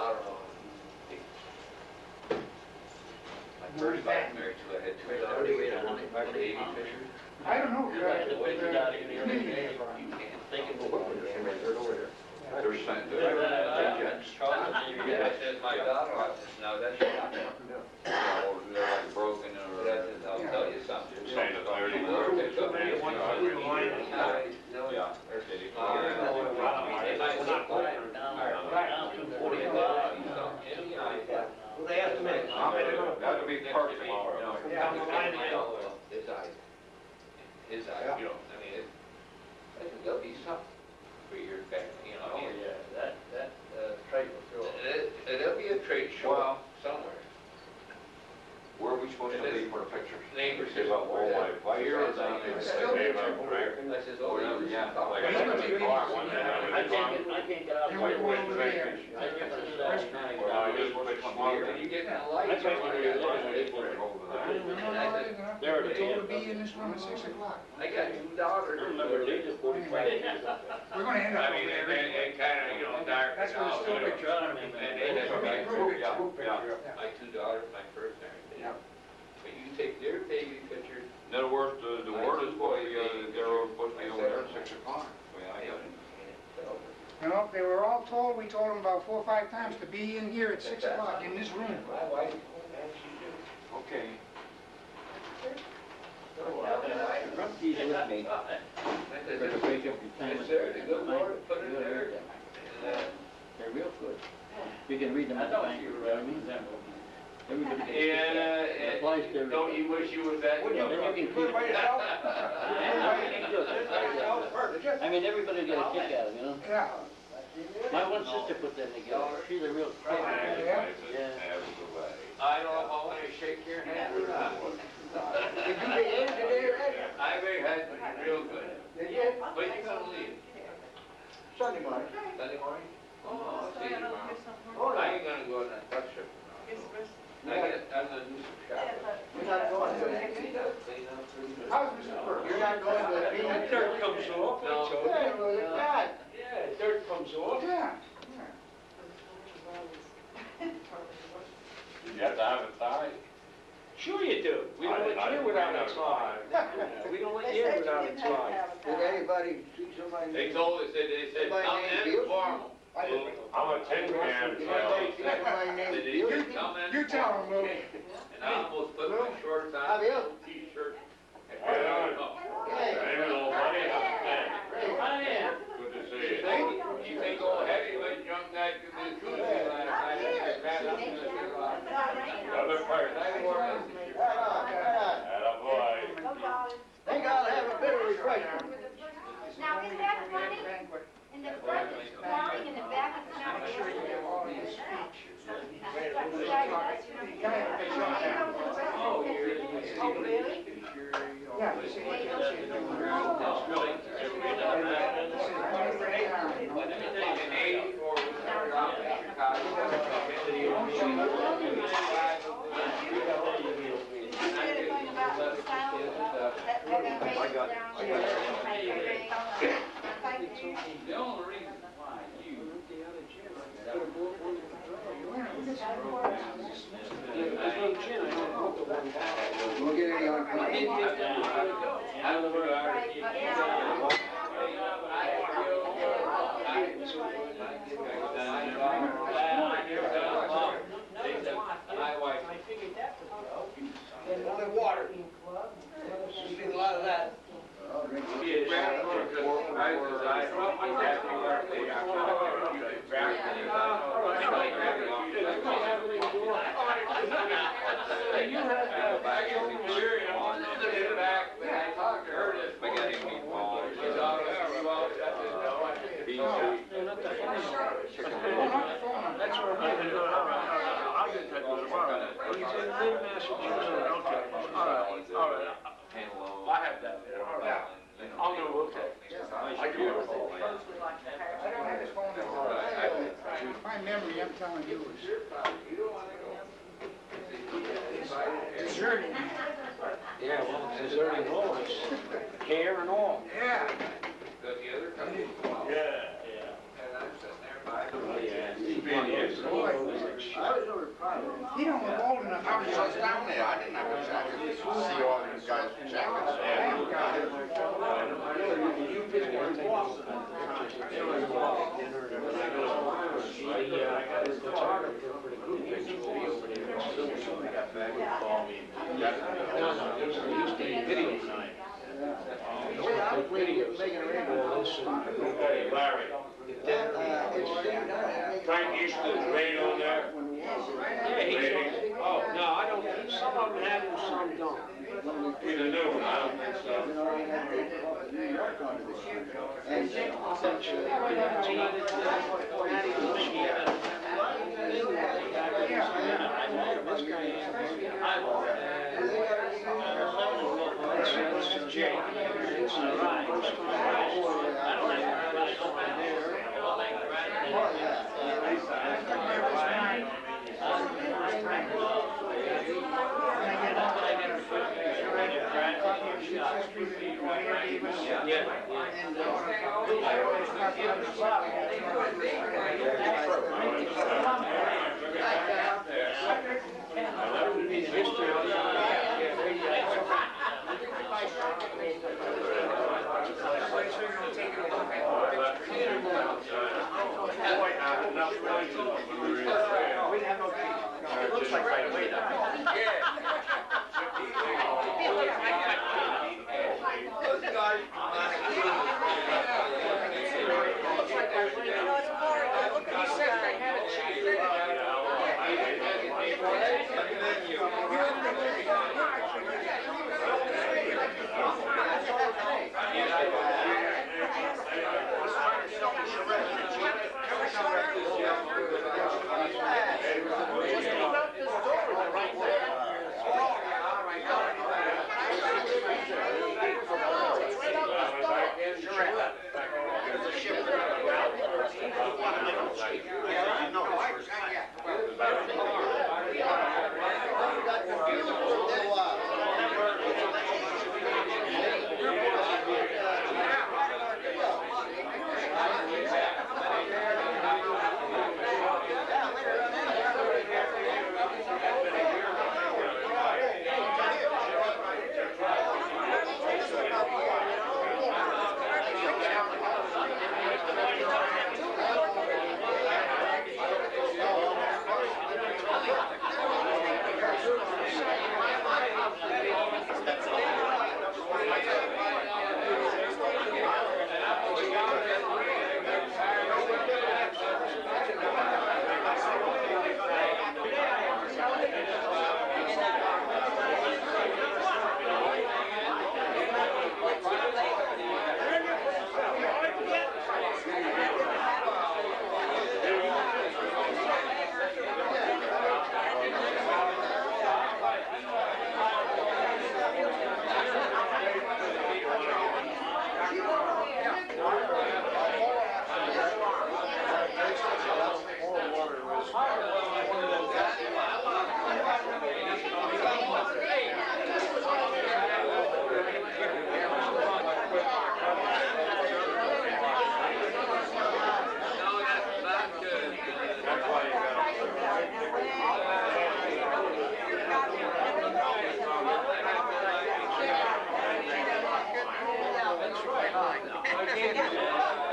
daughter on. My first wife married to, I had two daughters. Baby Fisher. I don't know. You have to wait till down here the other day. You can't. Thinking They're saying Yeah, Yeah, I said my daughter, I said, no, that's not. they're like broken or. That's it, I'll tell you something. Saying that they're already Work, broken. it took me one time. Yeah. Well, they have to make. Got to be perfect tomorrow. His eye, you know, I mean, I think there'll be something for your family, you know. Oh, yeah, that trade will throw. There'll be a trade show Well, somewhere. Where are we supposed to be for the pictures? Neighbors Give up all my place. Here or down there. there. They gave up, right? I says, oh, Whatever, yeah. yeah. Like I said, the car, one day I was on. I can't get out. And we're going over there. I can't get to that. Well, I just put one more. You get in the light. I think when you're there, They put it over there. We're told to be in this room at 6 o'clock. I got two daughters. I remember leaving 45 years ago. We're gonna end up I mean, over and there. kind of, you know, dark. That's what it's still picture. And that's right. Yeah. My two daughters, my first marriage. Yeah. But you take their baby pictures. In other words, the word is supposed to be, they're supposed to be over there at 6 o'clock. Well, I got it. You know, they were all told, we told them about 4 or 5 times to be in here at 6 o'clock in this room. My wife, Okay. He's with me. it's there, the good Lord put it there. They're real good. You can read them at the bank, you know what I mean? Everybody gets it applies to everybody. Don't you wish you was that? Then you can by yourself? I mean, everybody get a kick out of it, you know? Yeah. My one sister put that together. She's a real Yeah. I don't know if I want to shake your hand or not. Did you get in today, Red? I may have been real good. Did you? When you gonna leave? Sunday morning. Sunday morning? Oh, I'll see you tomorrow. Oh, I ain't gonna go on that bus trip tomorrow. I'm gonna do some shopping. You're not going to the Clean up. How's Mr. Burke? You're not going to the That dirt comes off. No. Yeah, well, look at that. Yeah, dirt comes off. Yeah. You have to have it tied. Sure you do. We don't let you in without a tie. We don't let you in without a tie. Did anybody see somebody? They told us, they said, come in formal. I didn't. I'm a tin can. Somebody named Did Bill. you come in? You tell him, Lou. And I almost put my shorts How on, Bill? t-shirt. and Yeah. oh. Hey, little buddy. I am. Good to see You you. think, you think old heavyweight young guy could be Tuesday last night, and fat up in the Other part. I wore it. Attaboy. Think I'll have a bit of refreshment. Now, is that running? In the front it's flying, in the back it's not really. Oh, you're. Oh, really? Yeah. In '84, we started off in The only reason why you. We'll get any on. My wife. Only water. Seen a lot of that. Spaghetti meatballs. That's where I did that with him. He's in Massachusetts. Okay. All right. I have that there. All right. I'll know, okay. I do. I don't have his phone number. My memory, I'm telling you, is deserting. Yeah, well, it's deserting all, it's care and all. Yeah. The other company. Yeah. And I'm sitting there by the He's being He don't look old enough. I was just down there, I didn't have a jacket. See all these guys with jackets. Hey, Larry. Frank used to rain on there. Yeah, he's, oh, no, I don't, some of them have them, some don't. He's a new one, I don't think so. This is Jake. All right. It looks like right away though.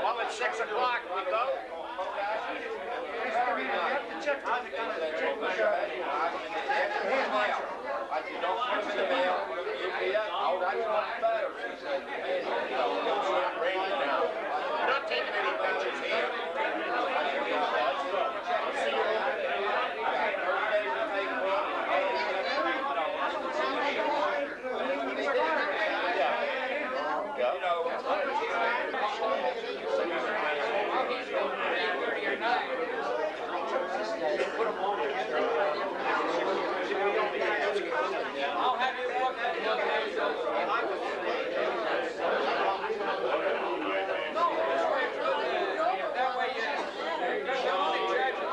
Well, at 6 o'clock, we go. Not taking any pictures here. I'll have you walk that hill. That way you show only judges.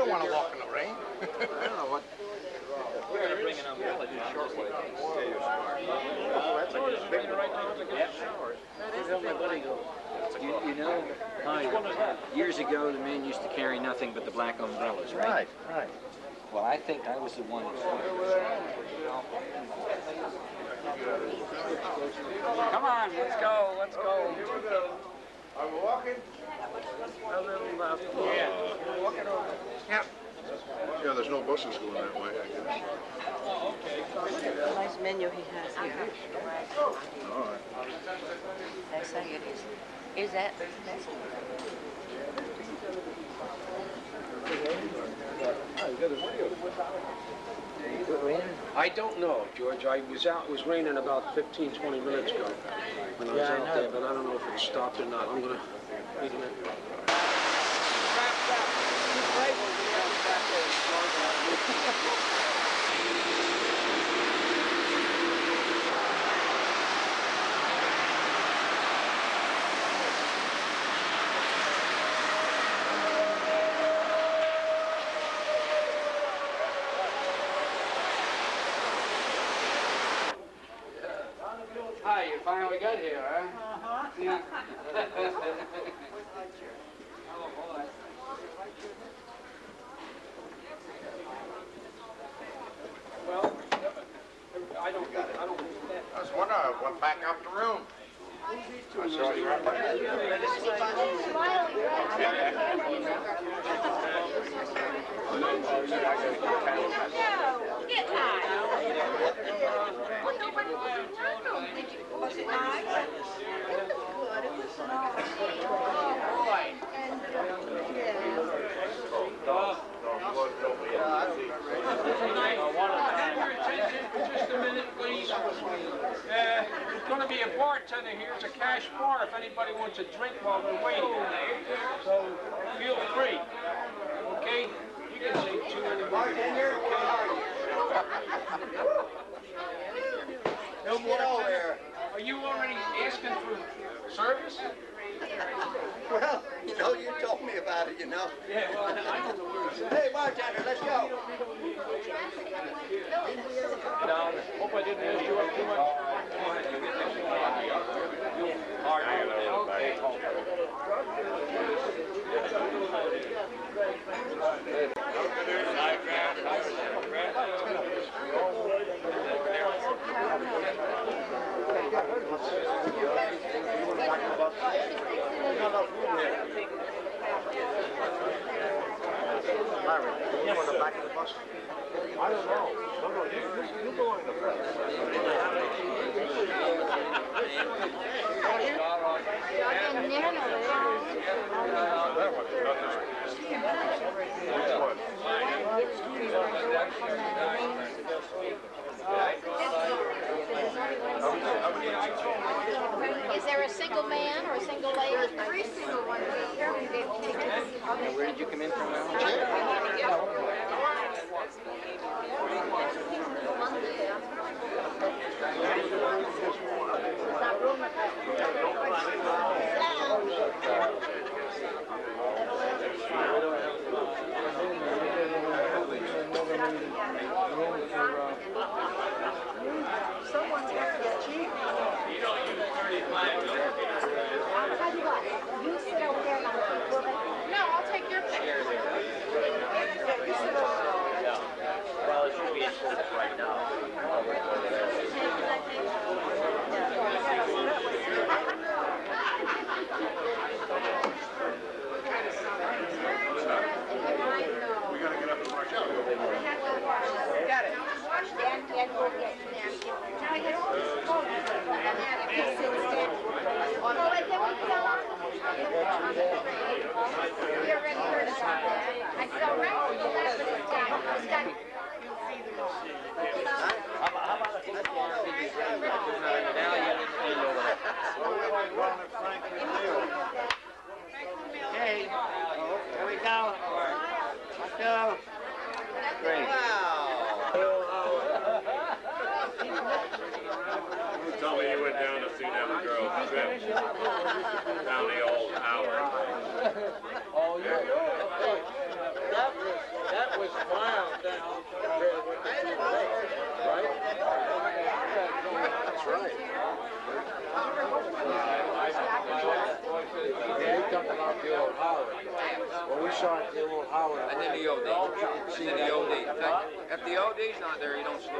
don't want to walk in the rain. I don't know what. We're gonna bring an umbrella down. Shortwave. That's all it's raining right now to get the showers. Tell my buddy go. You know, years ago the men used to carry nothing but the black umbrellas, right? Right. Well, I think I was the one. Come on, let's go, let's go. Are we walking? A little left. Yeah. Walking over. Yeah. Yeah, there's no buses going that way, I guess. Nice menu he has here. All right. That's how it is. Is that? I don't know, George. I was out, it was raining about 15, 20 minutes ago when I was out there, but I don't know if it stopped or not. I'm gonna read it. Hi, you finally got here, huh? Uh-huh. Yeah. Well, I don't I was wondering, I went back up the room. I saw you right Get high. Was it nice? Good, it was Just a minute, please. There's going to be a bartender here. It's a cash bar if anybody wants a drink while they're waiting. So feel free. Okay? You can say to anybody. No more. Are you already asking for service? Well, you know, you told me about it, you know. Yeah, well, I don't know where it's at. Hey, bartender, let's go. No, hope I didn't mess you up too much. All right. You on the back of the bus? I don't know. No, you go on the front. Is there a single man or a single lady? Three single ones. Where did you come in from now? Someone's got to get cheap. I'll tell you what, you sit over there and I'll keep moving. No, I'll take your picture. You sit over there. Yeah. Well, it should be in focus right now. We gotta get up and march out. Got it. And go get napkins. Now I guess well, and then we fell off we already heard about that. I said, all right, we'll go back with the time. It's got was wild down there with the two lakes, right? That's right. They talking about the old Howard. Well, we saw it, the old Howard. And then the OD. And then the OD. If the OD's not there, you don't sleep.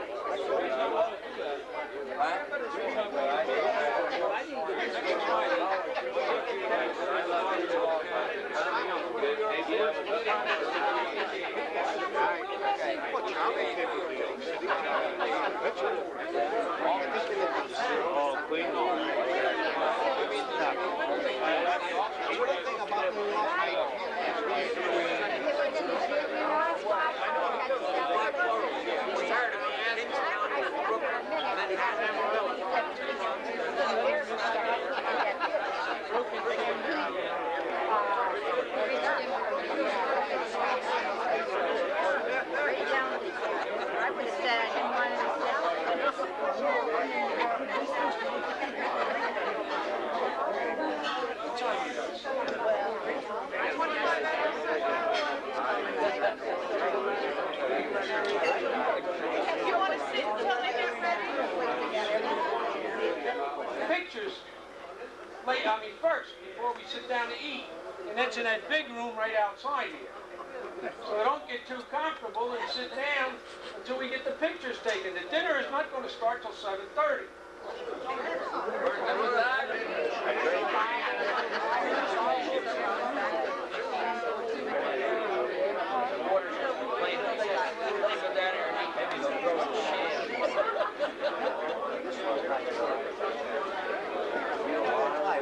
I would have said I didn't want You want to sit until they get ready? Pictures, first, before we sit down to eat. And that's in that big room right outside here. So don't get too comfortable and sit down until we get the pictures taken. The dinner is not going to start till 7:30.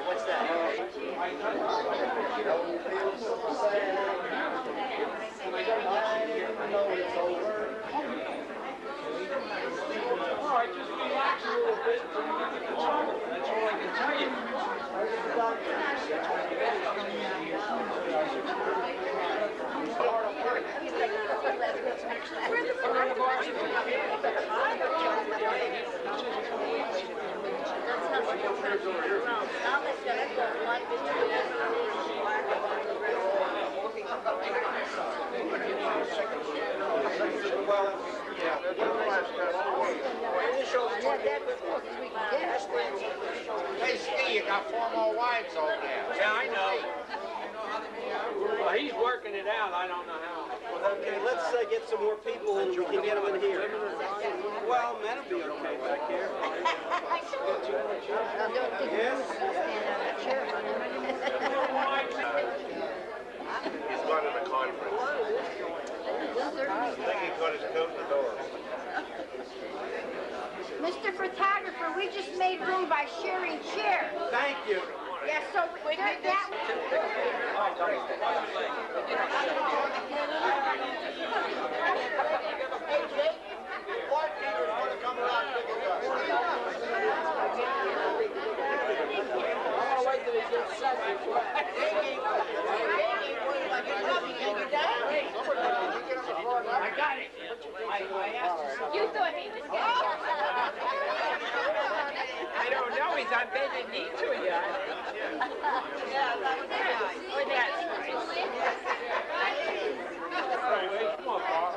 What's that? All right, just relax a little bit until you get the trouble. That's all I can tell you. Hey, Ski, you got 4 more wives over there. Yeah, I know. Well, he's working it out. I don't know how. Okay, let's get some more people and we can get them in here. Well, men will be okay back here. Yes? He's going to the conference. I think he got his coat in the door. Mr. Photographer, we just made room by sharing chairs. Thank you. Yeah, so that I got it. I asked him. you thought he was getting I don't know. He's on bended knee to you. Anyway, come on, Bob.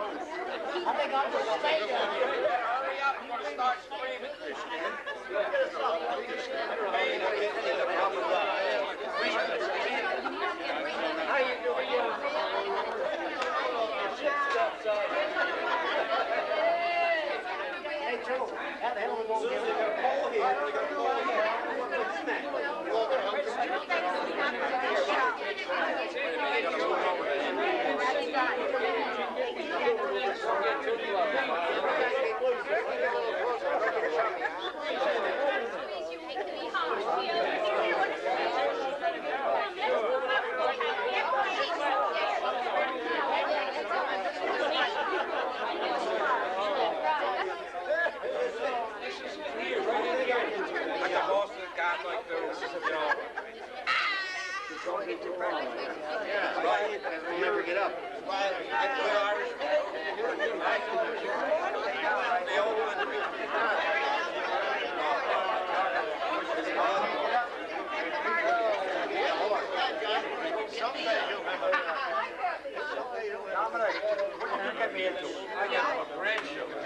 I think I'll just stay down here. Hurry up, you want to start screaming. How you doing? Hey, Joe, how the hell are we going to get a pole here? We got a pole here. Please, you make me hot. into it. I got a grandchildren.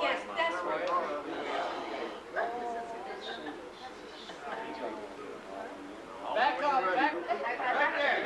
Yes, that's right. Back up, back there.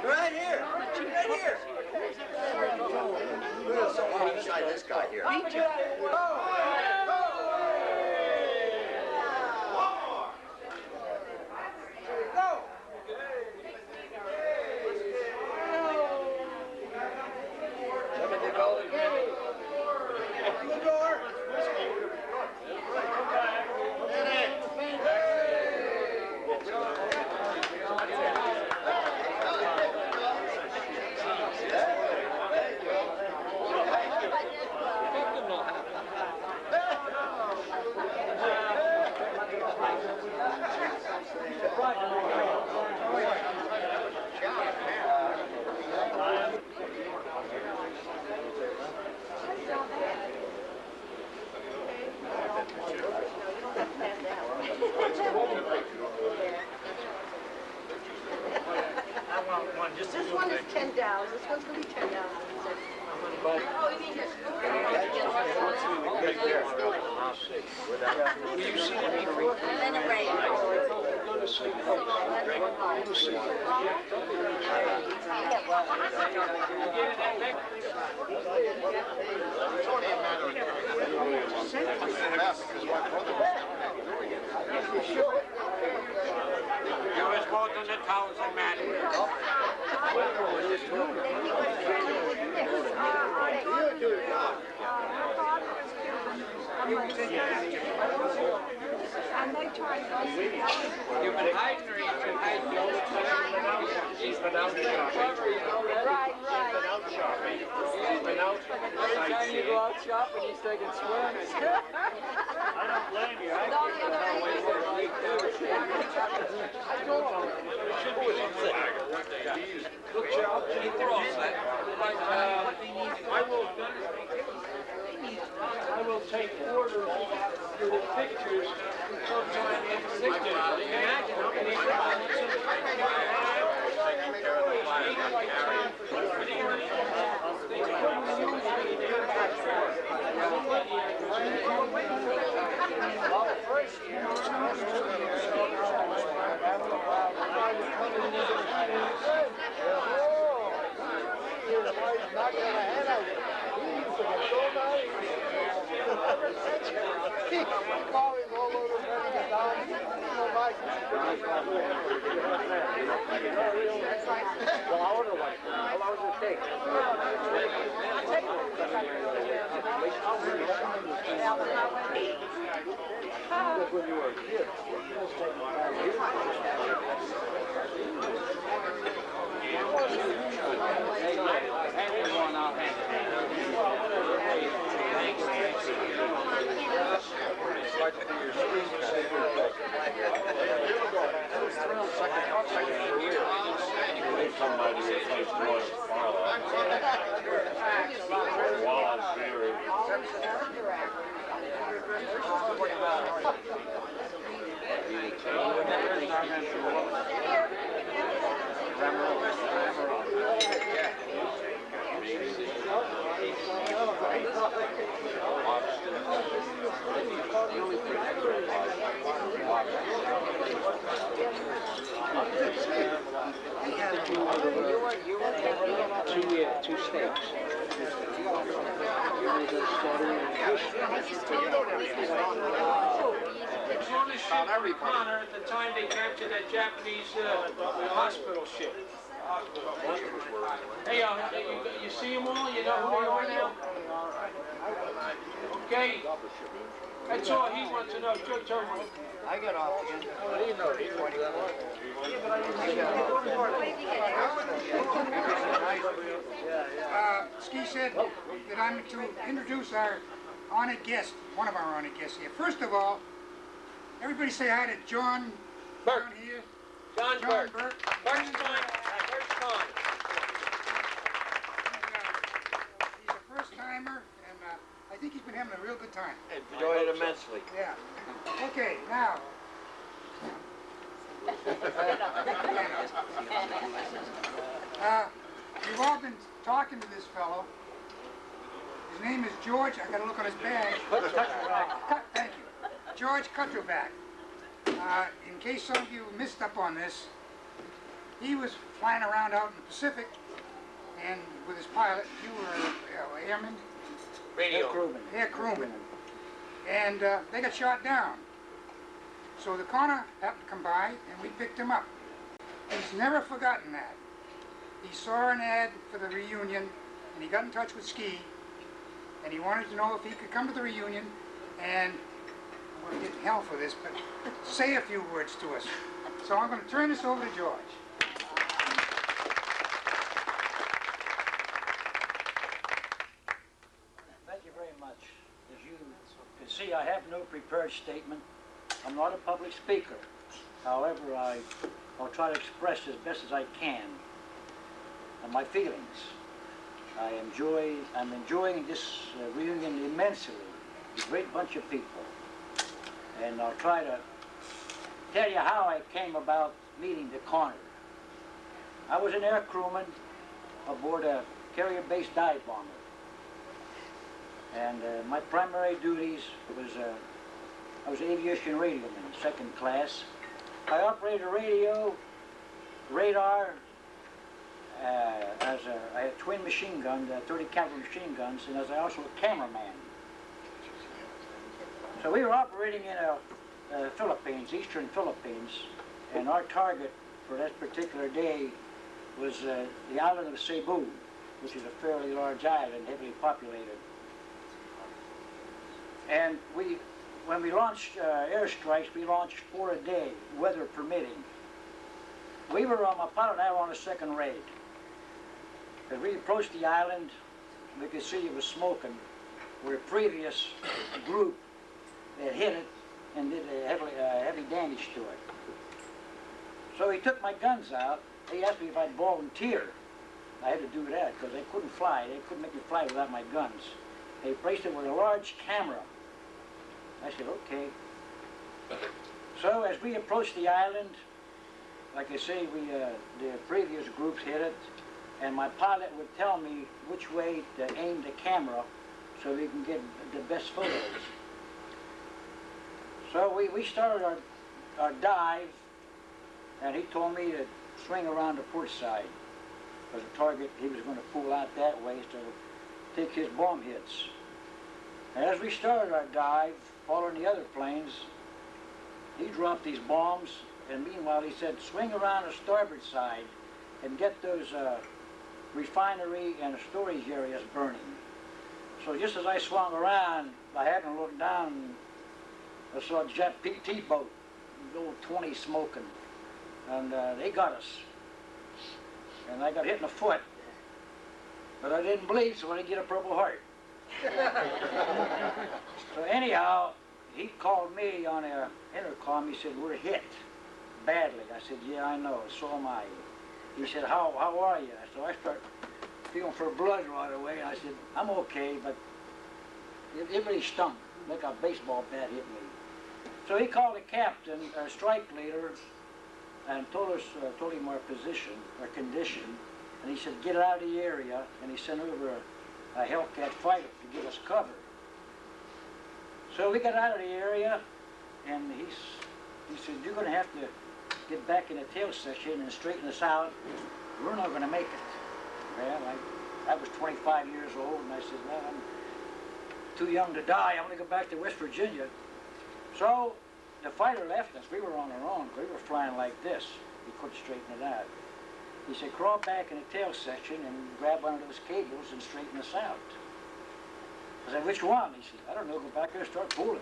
Right here. Inside this guy here. This one is $10. This one's going to be $10. Oh, you mean your You was more than 1,000 men. And they try to You've been hiding or you've been hiding? He's been out shopping. Right. He's been out. Every time you go out shopping, he's taking swims. I don't blame you. I will take orders for the pictures sometime in 6 days. Imagine how many he's knocking the head out. He used to get so mad. He calling all over trying to get down. Well, I ordered one. How long does it take? When you were a kid. Two steaks. On every Connor at the time they captured that Japanese hospital ship. Hey, you see them all? You know who they are now? Okay. That's all he wants to know. It's your turn. I got off again. What do you know? He's 21. Ski said that I'm to introduce our honored guest, one of our honored guests here. First of all, everybody say hi to John Burke. down here. John Burke. Burke. Burke's time. Burke's time. He's a first-timer, and I think he's been having a real good time. Enjoyed it immensely. Yeah. Okay, now. You've all been talking to this fellow. His name is George. I got to look on his badge. Thank you. George Cutterback. In case some of you missed up on this, he was flying around out in the Pacific, and with his pilot, you were airman? Radio. Air crewman. And they got shot down. So the coroner happened to come by, and we picked him up. He's never forgotten that. He saw an ad for the reunion, and he got in touch with Ski, and he wanted to know if he could come to the reunion, and I'm going to get in hell for this, but say a few words to us. So I'm going to turn this over to George. Thank you very much. As you can see, I have no prepared statement. I'm not a public speaker. However, I'll try to express as best as I can my feelings. I'm enjoying this reunion immensely. A great bunch of people. And I'll try to tell you how I came about meeting the Connor. I was an air crewman aboard a carrier-based dive bomber. And my primary duties was, I was aviation radioman, second class. I operated a radio, radar, I had twin machine guns, 30 caliber machine guns, and I was also a cameraman. So we were operating in Philippines, eastern Philippines, and our target for that particular day was the island of Cebu, which is a fairly large island, heavily populated. And when we launched airstrikes, we launched 4 a day, weather permitting. We were my pilot and I were on a second raid. As we approached the island, we could see it was smoking, where a previous group had hit it and did heavy damage to it. So he took my guns out. He asked me if I'd volunteer. I had to do that because they couldn't fly. They couldn't make me fly without my guns. They placed it with a large camera. I said, okay. So as we approached the island, like I say, the previous groups hit it, and my pilot would tell me which way to aim the camera so we can get the best photos. So we started our dive, and he told me to swing around the port side. was a target he was going to pull out that way to take his bomb hits. And as we started our dive, following the other planes, he dropped these bombs, and meanwhile he said, swing around the starboard side and get those refinery and storage areas burning. So just as I swung around, I happened to look down, I saw a jet PT boat, the old 20 smoking, and they got us. And I got hit in the foot, but I didn't bleed, so I didn't get a Purple Heart. So anyhow, he called me on an intercom. He said, we're hit badly. I said, yeah, I know, so am I. He said, how are you? So I started feeling for blood right away, and I said, I'm okay, but it really stunk, like a baseball bat hit me. So he called the captain, our strike leader, and told him our position, our condition, and he said, get out of the area, and he sent over a Hellcat fighter to give us cover. So we got out of the area, and he said, you're going to have to get back in the tail section and straighten us out. We're not going to make it. Well, I was 25 years old, and I said, well, I'm too young to die. I'm going to go back to West Virginia. So the fighter left us. We were on our own. We were flying like this. We couldn't straighten it out. He said, crawl back in the tail section and grab one of those cables and straighten us out. I said, which one? He said, I don't know, go back there and start pulling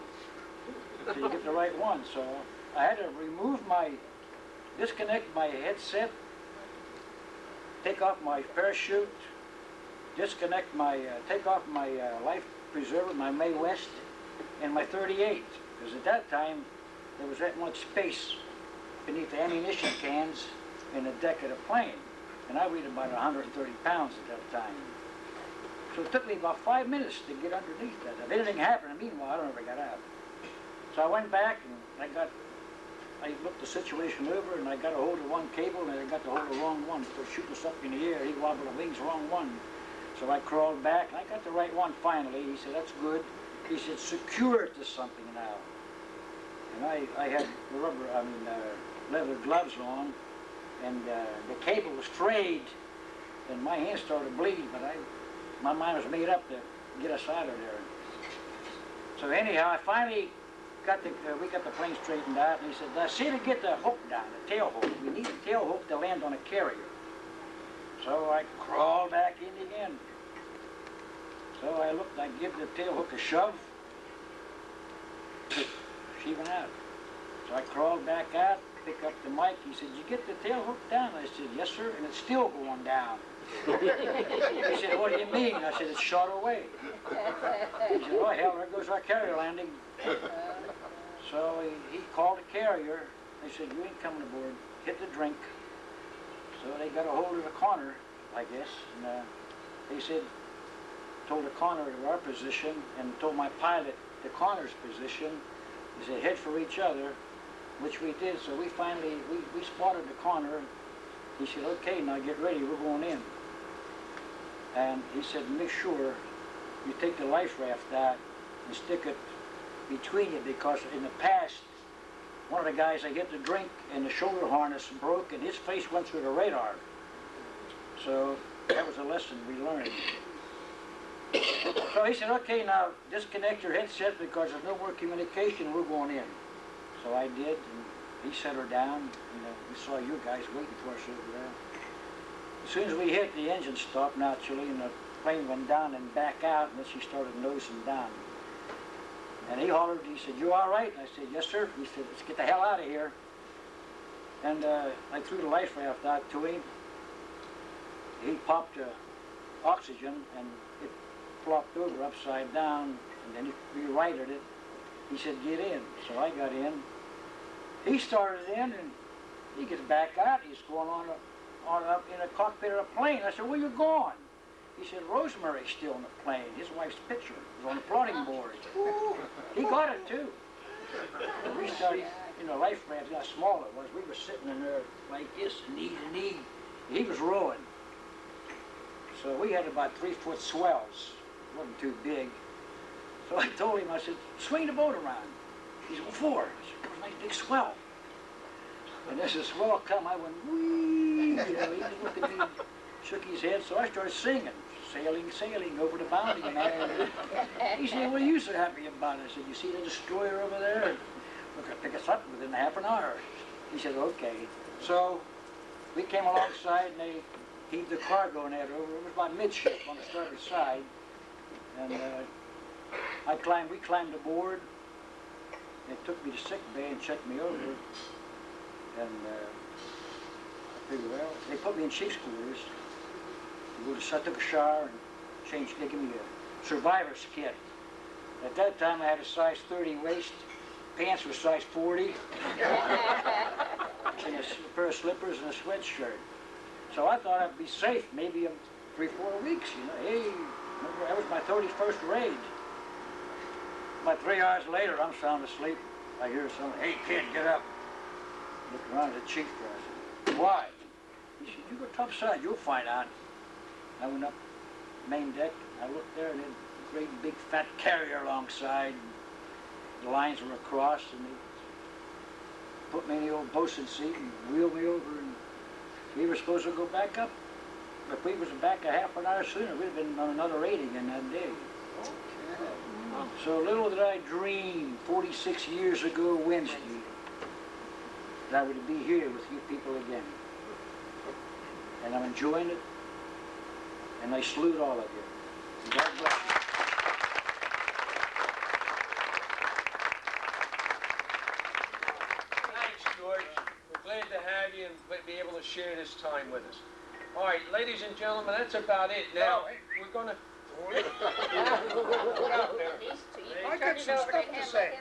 until you get the right one. So I had to disconnect my headset, take off my parachute, take off my life preserver, my Mae West, and my 38. Because at that time, there was that much space beneath the ammunition cans in the deck of the plane. And I weighed about 130 pounds at that time. So it took me about 5 minutes to get underneath that. If anything happened, meanwhile, I don't ever got out. So I went back and I looked the situation over, and I got a hold of one cable, and I got the hold of the wrong one. So shooting us up in the air, he wobbled the wings, wrong one. So I crawled back, and I got the right one finally. He said, that's good. He said, secure it to something now. And I had leather gloves on, and the cable was frayed, and my hands started to bleed, but my mind was made up to get us out of there. So anyhow, I finally we got the plane straightened out, and he said, see to get the hook down, the tail hook. We need a tail hook to land on a carrier. So I crawled back in again. So I give the tail hook a shove. She went out. So I crawled back out, picked up the mic. He said, you get the tail hook down? I said, yes, sir, and it's still going down. He said, what do you mean? I said, it's shot away. He said, oh, hell, there goes our carrier landing. So he called a carrier. They said, you ain't coming aboard. Hit the drink. So they got a hold of the corner, I guess, and they said, told the corner to our position, and told my pilot the corner's position. He said, head for each other, which we did. So we finally, we spotted the corner. He said, okay, now get ready, we're going in. And he said, make sure you take the life raft out and stick it between you, because in the past, one of the guys, I hit the drink and the shoulder harness broke and his face went through the radar. So that was a lesson we learned. So he said, okay, now disconnect your headset because there's no more communication, we're going in. So I did, and he set her down, and we saw you guys waiting for us over there. As soon as we hit, the engine stopped naturally, and the plane went down and back out, and then she started nosing down. And he hollered, he said, you all right? And I said, yes, sir. He said, let's get the hell out of here. And I threw the life raft out to him. He popped oxygen, and it flopped over upside down, and then he rerighted it. He said, get in. So I got in. He started in, and he gets back out. He's going on up in the cockpit of the plane. I said, where you going? He said, Rosemary's still in the plane. His wife's picture was on the plotting board. He got it, too. And we started, life raft, how small it was. We were sitting in there like this, knee to knee. He was rowing. So we had about 3-foot swells. It wasn't too big. So I told him, I said, swing the boat around. He said, what for? I said, it was a nice big swell. And as the swell come, I went, whee! He just looked at me shook his head, so I started singing, sailing, sailing over the bounty. And he said, what are you so happy about? I said, you see the destroyer over there? We're going to pick us up within half an hour. He said, okay. So we came alongside and they heaved the cargo net over. It was my midship on the starboard side. And we climbed aboard. They took me to sick bay and checked me over. And I figured, well, they put me in chief's quarters. I took a shower and changed. They gave me a survivor's kit. At that time, I had a size 30 waist. Pants were size 40. And a pair of slippers and a sweatshirt. So I thought I'd be safe, maybe 3-4 weeks, you know. Hey, remember, that was my 31st raid. About 3 hours later, I'm sound asleep. I hear someone, hey kid, get up. Look around at the chief there. I said, why? He said, you go topside, you'll find out. I went up main deck. I looked there and they had a great big fat carrier alongside. The lines were across and they put me in the old bosun seat and wheeled me over and we were supposed to go back up. If we was back a half an hour sooner, we'd have been on another raiding in that day. So little did I dream 46 years ago Wednesday that I would be here with you people again. And I'm enjoying it. And I salute all of you. God bless you. Thanks, George. We're glad to have you and be able to share this time with us. All right, ladies and gentlemen, that's about it. Now, we're going to... I got some stuff to say.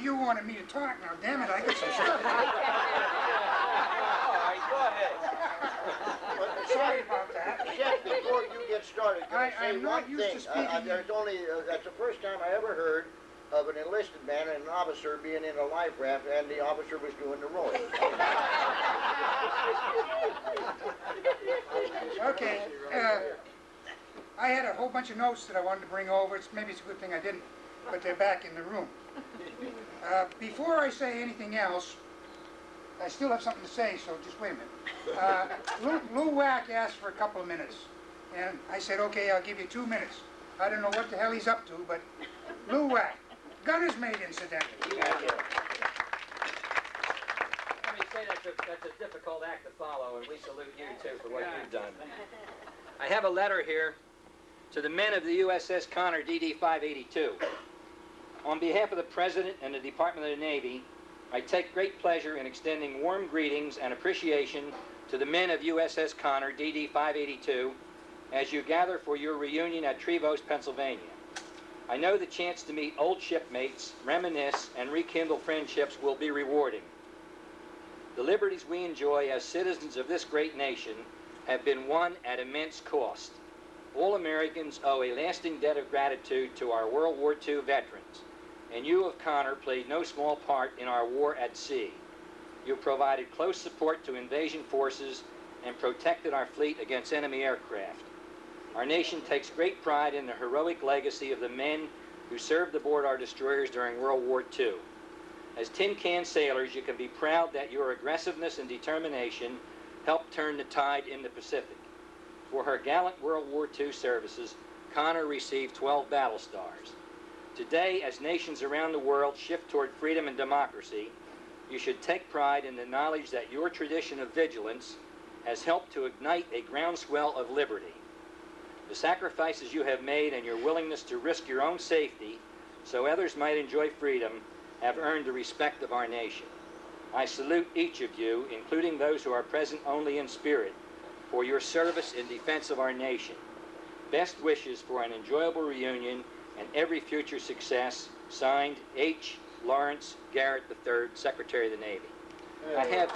You wanted me to talk now. Damn it, I got some stuff. All right, go ahead. Sorry about that. Chef, before you get started, can I say I'm one not used thing? to speaking. That's the first time I ever heard of an enlisted man and an officer being in a life raft and the officer was doing the rowing. Okay. I had a whole bunch of notes that I wanted to bring over. Maybe it's a good thing I didn't, but they're back in the room. Before I say anything else, I still have something to say, so just wait a minute. Lou Wack asked for a couple of minutes, and I said, okay, I'll give you 2 minutes. I don't know what the hell he's up to, but Lou Wack, gun is made, incidentally. Let me say that's a difficult act to follow, and we salute you too for what you've done. I have a letter here to the men of the USS Connor DD 582. On behalf of the President and the Department of the Navy, I take great pleasure in extending warm greetings and appreciation to the men of USS Connor DD 582 as you gather for your reunion at Trevost, Pennsylvania. I know the chance to meet old shipmates, reminisce, and rekindle friendships will be rewarding. The liberties we enjoy as citizens of this great nation have been won at immense cost. All Americans owe a lasting debt of gratitude to our World War II veterans, and you of Connor played no small part in our war at sea. You provided close support to invasion forces and protected our fleet against enemy aircraft. Our nation takes great pride in the heroic legacy of the men who served aboard our destroyers during World War II. As tin can sailors, you can be proud that your aggressiveness and determination helped turn the tide in the Pacific. For her gallant World War II services, Connor received 12 battle stars. Today, as nations around the world shift toward freedom and democracy, you should take pride in the knowledge that your tradition of vigilance has helped to ignite a groundswell of liberty. The sacrifices you have made and your willingness to risk your own safety so others might enjoy freedom have earned the respect of our nation. I salute each of you, including those who are present only in spirit, for your service in defense of our nation. Best wishes for an enjoyable reunion and every future success. Signed, H. Lawrence Garrett III, Secretary of the Navy. I have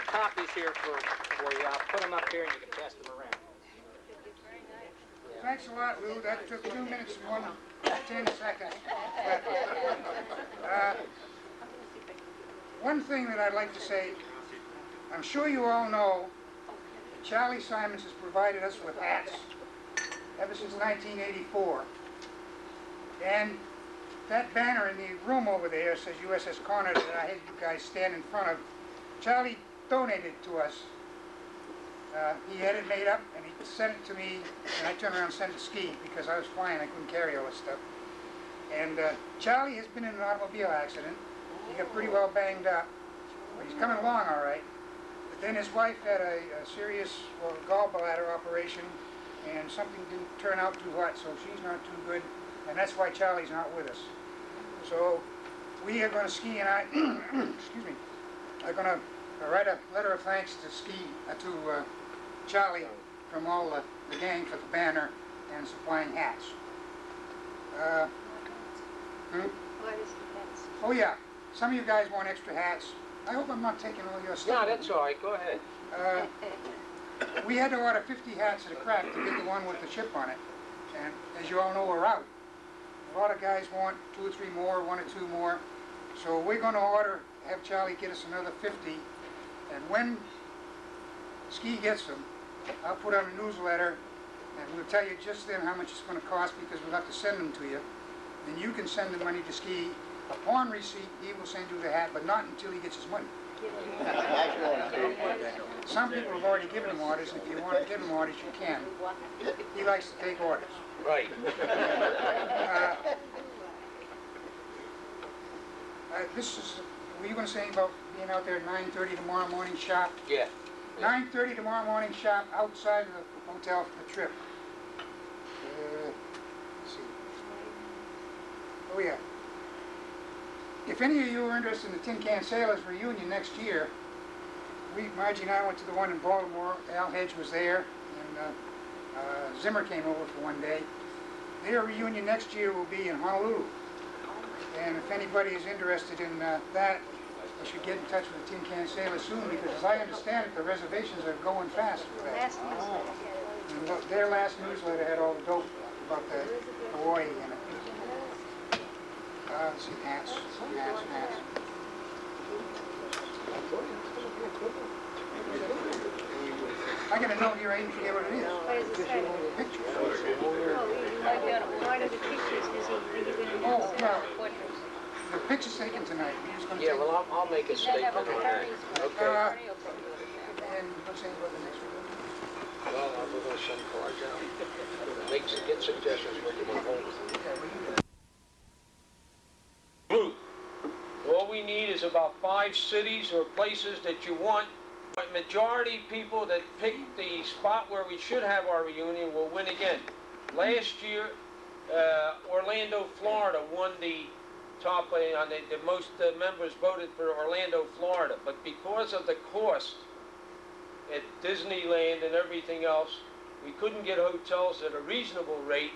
copies here for you. I'll put them up here and you can pass them around. Thanks a lot, Lou. That took 2 minutes and 10 seconds. One thing that I'd like to say, I'm sure you all know that Charlie Simons has provided us with hats ever since 1984. And that banner in the room over there says USS Connor that I had you guys stand in front of. Charlie donated to us He had it made up, and he sent it to me, and I turned around and sent it to Ski, because I was flying, I couldn't carry all this stuff. And Charlie has been in an automobile accident. He got pretty well banged up, but he's coming along all right. But then his wife had a serious gallbladder operation, and something didn't turn out too hot, so she's not too good, and that's why Charlie's not with us. So we are going to, Ski and I, excuse me, are going to write a letter of thanks to to Charlie from all the gang for the banner and supplying hats. What is the best? Oh yeah, some of you guys want extra hats. I hope I'm not taking all your stuff. No, that's all right. Go ahead. We had to order 50 hats at a crack to get the one with the chip on it. And as you all know, we're out. A lot of guys want 2 or 3 more, 1 or 2 more. So we're going to have Charlie get us another 50. And when Ski gets them, I'll put out a newsletter and we'll tell you just then how much it's going to cost, because we'll have to send them to you. Then you can send the money to Ski. Upon receipt, he will send you the hat, but not until he gets his money. Some people have already given him orders, and if you want to give him orders, you can. He likes to take orders. Right. Were you going to say anything about being out there at 9:30 tomorrow morning sharp? Yeah. 9:30 tomorrow morning sharp outside of the hotel for the trip. Let's see. Oh yeah. If any of you are interested in the Tin Can Sailors reunion next year, Margie and I went to the one in Baltimore. Al Hedge was there, and Zimmer came over for one day. Their reunion next year will be in Honolulu. And if anybody is interested in that, you should get in touch with the Tin Can Sailors soon, because as I understand it, the reservations are going fast for that. And their last newsletter had all the dope about the Hawaii in it. Let's see, hats. I got a note here, I didn't forget what it is. What does it say? Pictures. Oh, what are the pictures? Is he going to Oh, yeah. portraits? The picture's taken tonight. He was going to Yeah, take well, I'll make a statement on that. Okay. and what's saying about the next one? Well, we're going to send cards out. Get suggestions what you want to hold. Blue. All we need is about 5 cities or places that you want. But majority people that pick the spot where we should have our reunion will win again. Last year, Orlando, Florida won the top, the most members voted for Orlando, Florida. But because of the cost at Disneyland and everything else, we couldn't get hotels at a reasonable rate.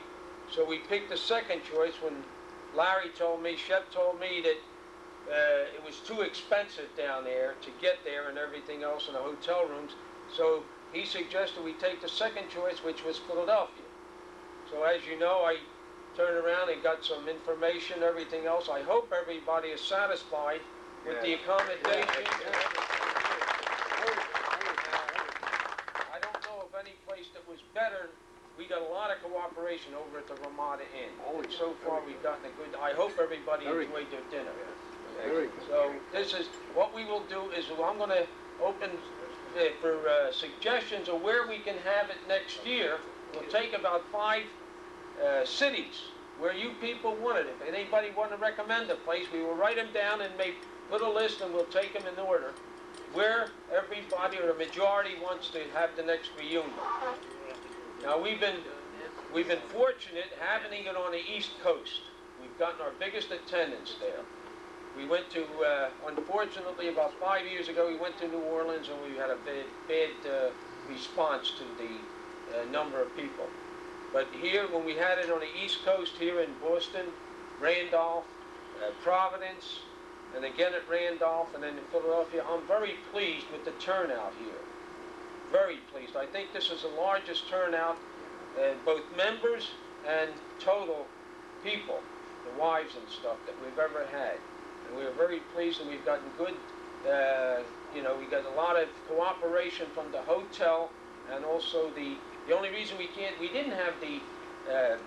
So we picked the second choice when Larry told me, Shep told me that it was too expensive down there to get there and everything else in the hotel rooms. So he suggested we take the second choice, which was Philadelphia. So as you know, I turned around and got some information, everything else. I hope everybody is satisfied with the accommodation. I don't know of any place that was better. We got a lot of cooperation over at the Ramada Inn. So far we've gotten a good, I hope everybody enjoyed their dinner. So this is, what we will do is I'm going to open for suggestions of where we can have it next year. We'll take about 5 cities where you people want it. If anybody want to recommend a place, we will write them down and make a little list and we'll take them in order. Where everybody or the majority wants to have the next reunion. Now we've been fortunate having it on the East Coast. We've gotten our biggest attendance there. We went to, unfortunately, about 5 years ago, we went to New Orleans and we had a bad response to the number of people. But here, when we had it on the East Coast, here in Boston, Randolph, Providence, and again at Randolph, and then in Philadelphia, I'm very pleased with the turnout here. Very pleased. I think this is the largest turnout, both members and total people, the wives and stuff, that we've ever had. And we are very pleased, and we've gotten good, we got a lot of cooperation from the hotel, and also the only reason we didn't have the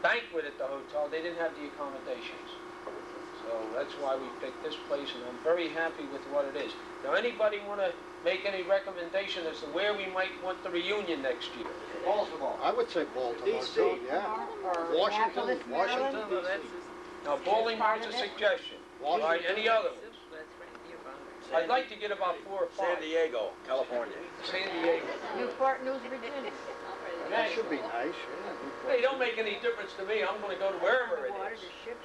banquet at the hotel, they didn't have the accommodations. So that's why we picked this place, and I'm very happy with what it is. Now, anybody want to make any recommendation as to where we might want the reunion next year? Baltimore. I would say Baltimore DC. too, yeah. Washington, Washington, Now, Baltimore's a suggestion. All right, any other ones? I'd like to get about 4 or 5. San Diego, California. San Diego. Newport News, Virginia. that should be nice, yeah. Hey, don't make any difference to me. I'm going to go to wherever it is.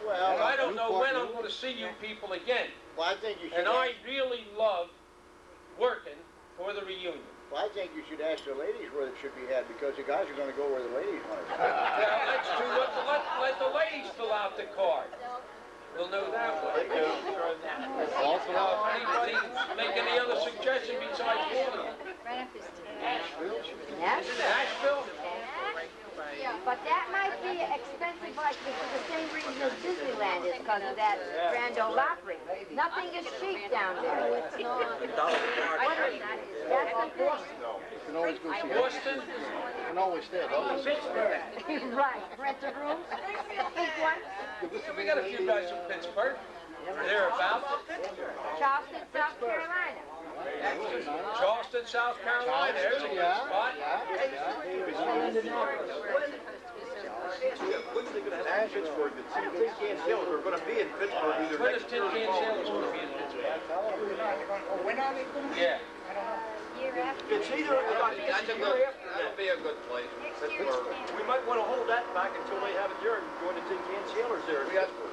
Well, And I don't know when I'm going to see you people again. well, I think you should. And I really love working for the reunion. Well, I think you should ask the ladies where it should be had, because the guys are gonna go where the ladies want to go. Now, let's do let the ladies fill out the card. We'll know that way. Now, if anybody make any other suggestion besides Baltimore? Yeah. Nashville? But that might be expensive, like for the same reason as Disneyland is, because of that Grand Ole Opry. Nothing is cheap down there. That's the thing. You can always go see Boston? You can always stay at home. Right, rent a room, the big one, We got a few guys from Pittsburgh. Thereabouts. Charleston, South Carolina. Charleston, South Carolina. There's a good spot. Pittsburgh, the Tin Can Sailors are going to be in Pittsburgh either When next is Tin Can Sailors going to be in Pittsburgh? When are they going to? Yeah. Year after. It's either That'll be a good place. we might want to hold that back until they have it there and join the Tin Can Sailors there.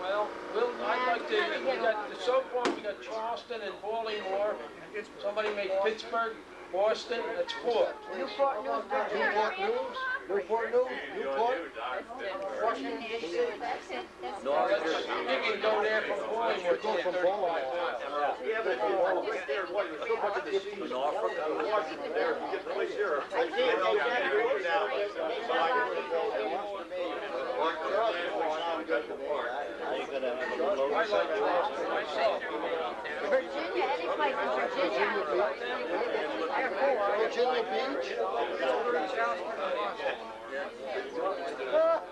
Well, I'd like to, so far we got Charleston and Baltimore. Somebody make Pittsburgh, Boston, that's 4. Newport News, Virginia. Newport News, Newport. Washington, D.C. You can go there from Baltimore to 35 miles. Yeah, but if you want right there, what, there's so much of the sea, Norfolk, Washington there, if you get the place there. I think they can do it now. I like Charleston myself. Virginia, any place in Virginia. Virginia Beach.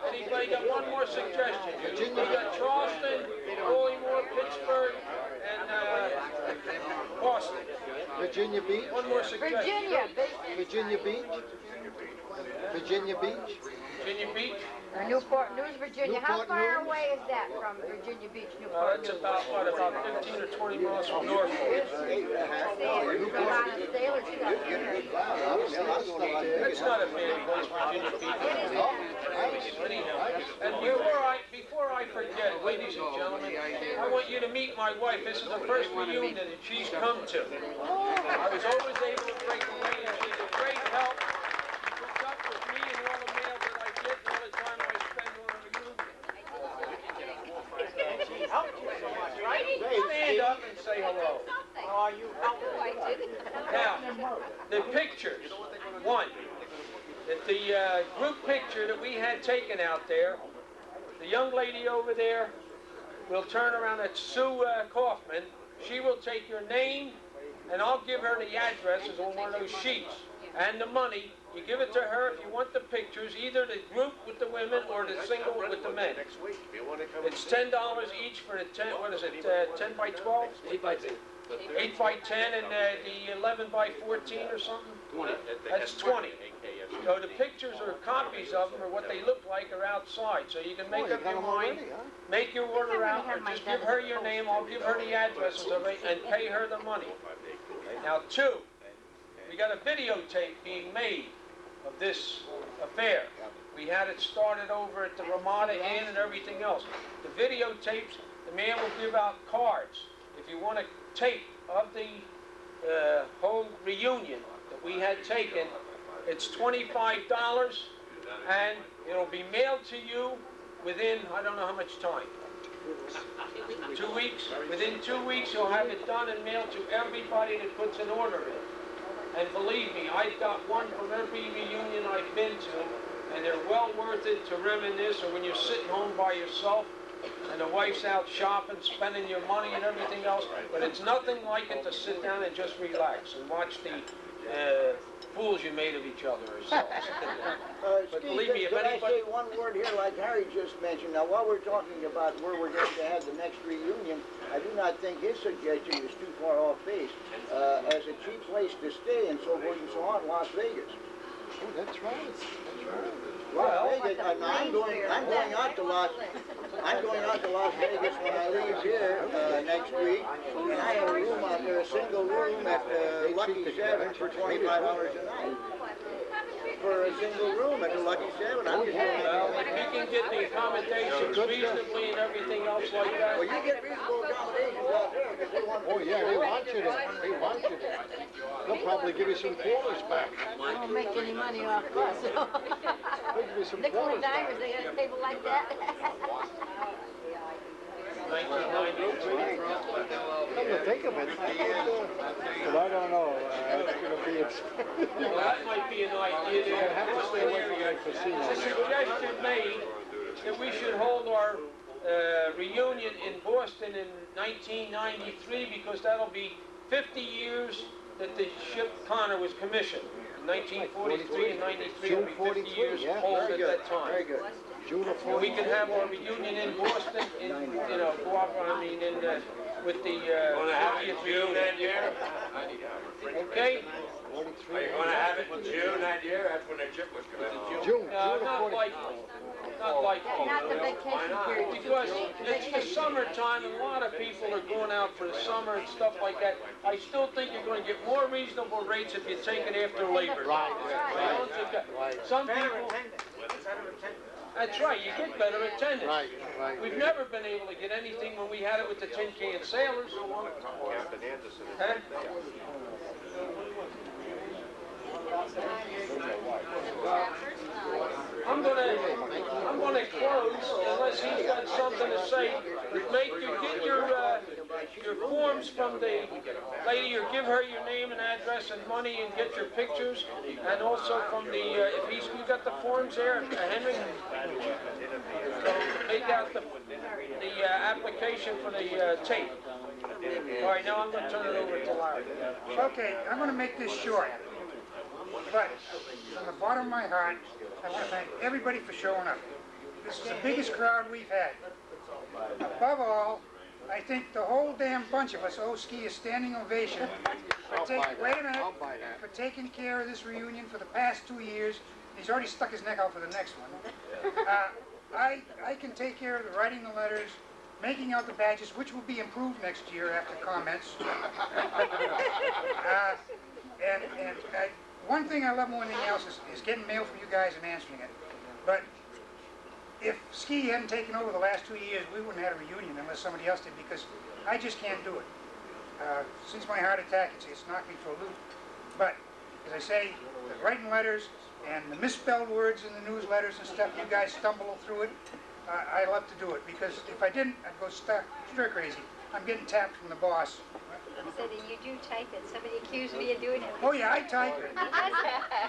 Anybody got one more suggestion? We got Charleston, Baltimore, Pittsburgh, and Boston. Virginia Beach. One more suggestion. Virginia, Virginia Beach. Virginia Beach. Virginia Beach? or Newport News, Virginia. How Newport far News? away is that from Virginia Beach, Newport It's News? about, what, about 15 or 20 miles from Norfolk. There's a lot of sailor stuff here. That's not a bad place, Virginia Beach. Anyhow, and before I forget, ladies and gentlemen, I want you to meet my wife. This is the first reunion that she's come to. I was always able to break away, and she's a great help. She puts up with me and all the mail that I get and all the time I spend on a reunion. Stand up and say hello. Now, the pictures. One, the group picture that we had taken out there, the young lady over there will turn around. That's Sue Kaufman. She will take your name, and I'll give her the addresses on one of those sheets. And the money, you give it to her if you want the pictures, either the group with the women or the single with the men. It's $10 each for the 10, what is it, 10 by 12? 8 by 10. 8 by 10 and the 11 by 14 or something? 20. That's 20. So the pictures or copies of them or what they look like are outside. So you can make up your mind, make your order out, or just give her your name, I'll give her the addresses of it, and pay her the money. Now, 2, we got a videotape being made of this affair. We had it started over at the Ramada Inn and everything else. The videotapes, the man will give out cards. If you want a tape of the whole reunion that we had taken, it's $25, and it'll be mailed to you within, I don't know how much time. 2 weeks? Within 2 weeks, you'll have it done and mailed to everybody that puts an order in. And believe me, I've got one from every reunion I've been to, and they're well worth it to reminisce, or when you're sitting home by yourself, and the wife's out shopping, spending your money and everything else, but it's nothing like it to sit down and just relax and watch the fools you made of each other ourselves. But Steve, believe me, if could I anybody... say one word here like Harry just mentioned? Now, while we're talking about where we're going to have the next reunion, I do not think his suggestion is too far off base. As a cheap place to stay and so forth and so on, Las Vegas. Oh, that's right. That's right. Las Vegas, I'm going out to Las Vegas when I leave here next week, and I have a room out there, a single room at Lucky 7 for $25 a night. For a single room at the Lucky 7, I'm just going Well, if you can get the accommodations reasonably and everything else like that. Well, you get reasonable accommodations out there because they want. Oh yeah, they want you there. They want you there. They'll probably give you some quarters back. I don't make any money off us. They'll give you some Nickel and quarters back. dimers, they got a table like that. 1993. Come to think of it, but I don't know. It's going to be expensive. Well, that might be an idea. You're gonna have to stay away from the casino. There's a suggestion made that we should hold our reunion in Boston in 1993 because that'll be 50 years that the ship Connor was commissioned. 1943 and 93 will be 50 years old at that time. Very good. June of And we can have our reunion in Boston, with the 50th reunion. that year? Okay? Are you gonna have it in June that year? That's when the ship was commissioned. June Not of 40. likely. Not likely. Not the vacation period. Because it's the summertime and a lot of people are going out for the summer and stuff like that. I still think you're going to get more reasonable rates if you take it after Labor Day. I don't think that- Some people... That's right, you get better attendance. Right, right. We've never been able to get anything when we had it with the Tin Can Sailors. Huh? I'm gonna close unless he's got something to say. Get your forms from the lady, or give her your name and address and money, and get your pictures, and also from the if you got the forms there, Henry. So make out the application for the tape. All right, now I'm gonna turn it over to Larry. Okay, I'm going to make this short. But from the bottom of my heart, I want to thank everybody for showing up. This is the biggest crowd we've had. Above all, I think the whole damn bunch of us owe Ski a standing ovation for for taking care of this reunion for the past 2 years. He's already stuck his neck out for the next one. I can take care of the writing the letters, making out the badges, which will be improved next year after comments. One thing I love more than anything else is getting mail from you guys and answering it. But if Ski hadn't taken over the last 2 years, we wouldn't have a reunion unless somebody else did, because I just can't do it. Since my heart attack, it's knocked me for a loop. But, as I say, the writing letters and the misspelled words in the newsletters and stuff, you guys stumble through it. I love to do it, because if I didn't, I'd go stir crazy. I'm getting tapped from the boss. So do you do type it? Somebody accused me of doing it. Oh yeah, I type it.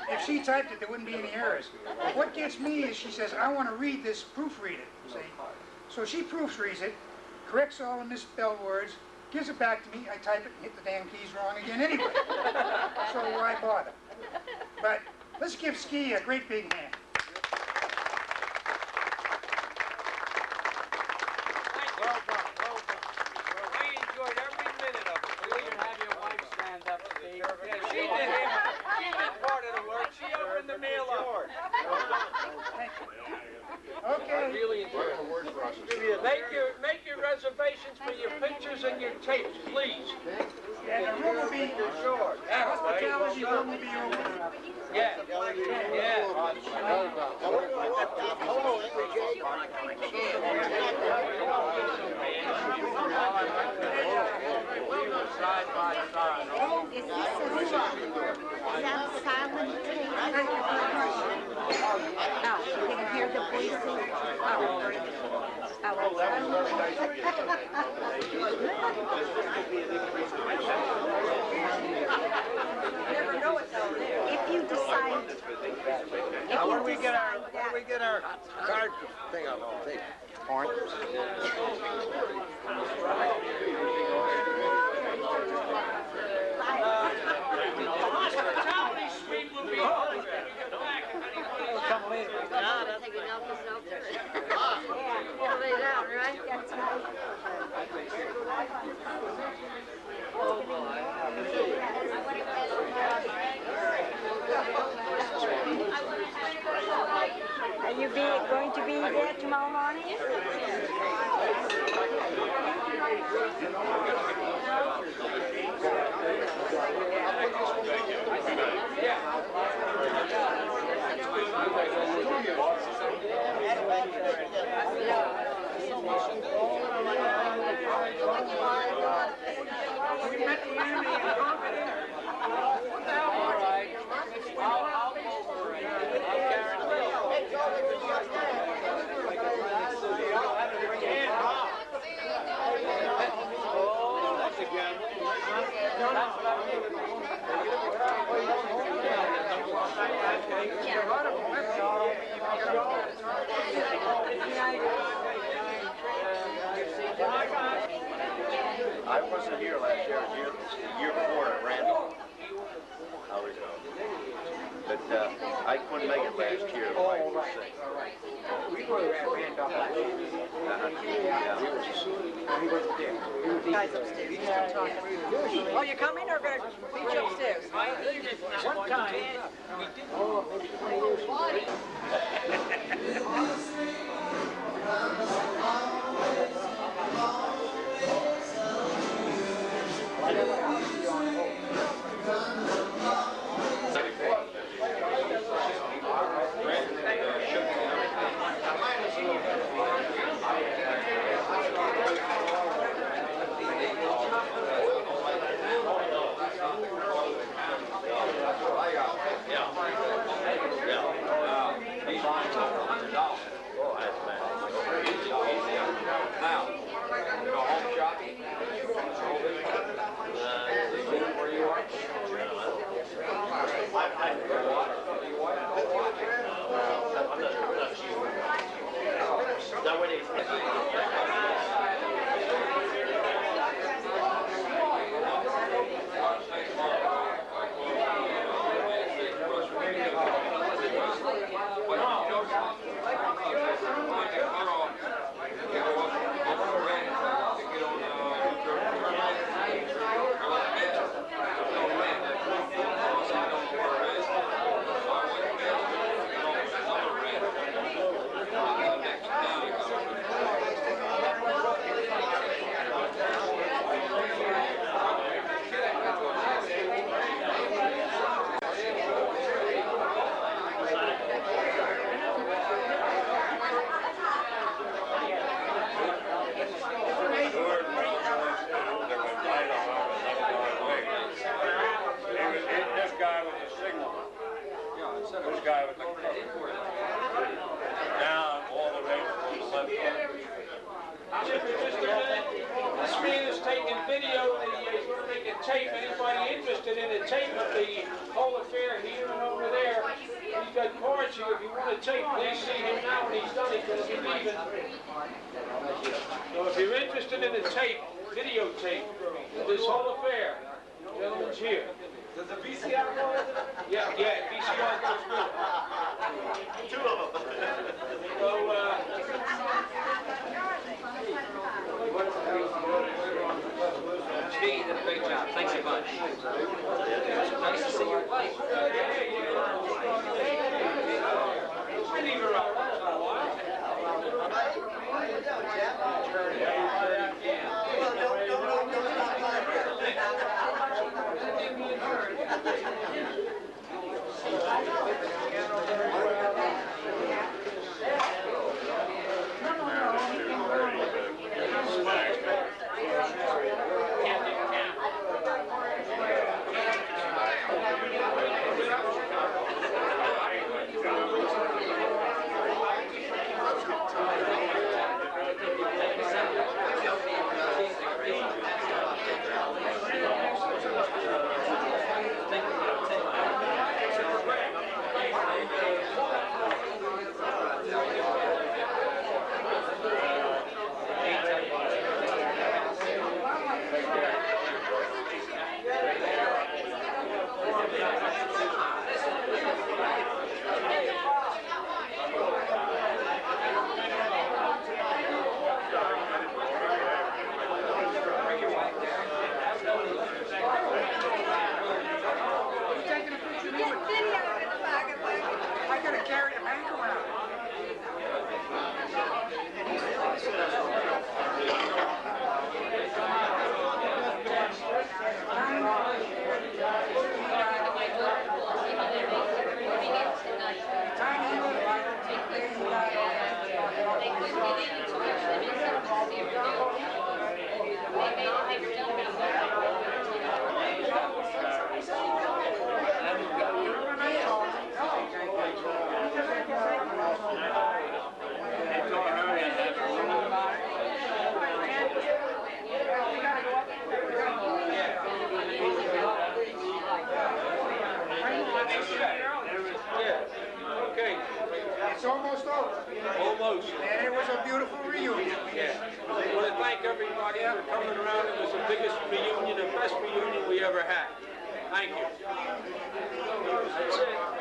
If she typed it, there wouldn't be any errors. But what gets me is she says, I want to read this, proofread it, see? So she proofreads it, corrects all the misspelled words, gives it back to me, I type it and hit the damn keys wrong again anyway. So why bother? But let's give Ski a great big hand. Well done, well done. I enjoyed every minute of it. You even have your wife stand up, Steve. Yeah, she did part of the work. She opened the mail up. Okay. Really enjoyed it. Make your reservations for your pictures and your tapes, please. And the room will be, hospitality room will be open. Yeah. Yeah. Hello, Enrique. Side by side. Is this a silent thing? Oh, you can hear the voices. If you decide, Where do we get our card thing on tape? Hospitality later. Take a Alka-Seltzer. Yeah, lay down, right? That's right. Are you going to be there tomorrow morning? I wasn't here last year. I was here the year before at Randall. I was, but I couldn't make it last year. My wife was sick. We were at Randolph. Guys upstairs, he's still talking. Oh, you coming or gonna meet you upstairs? One time, maybe 20 years ago. This man is taking video, he's going to make a tape. Anybody interested in a tape of the whole affair here and over there? He's got cards here. If you want a tape, please see him now when he's done it, because he's leaving. So if you're interested in a tape, videotape of this whole affair, gentlemen's here. Does the VCR go with it? Yeah, VCR goes with it. Two of them. So, Steve, you did a great job. Thanks a bunch. Nice to see your wife. leave her out once in a while. It's almost over. Almost. And it was a beautiful reunion. Yeah. I want to thank everybody for coming around. It was the biggest reunion, the best reunion we ever had. Thank you. That's it.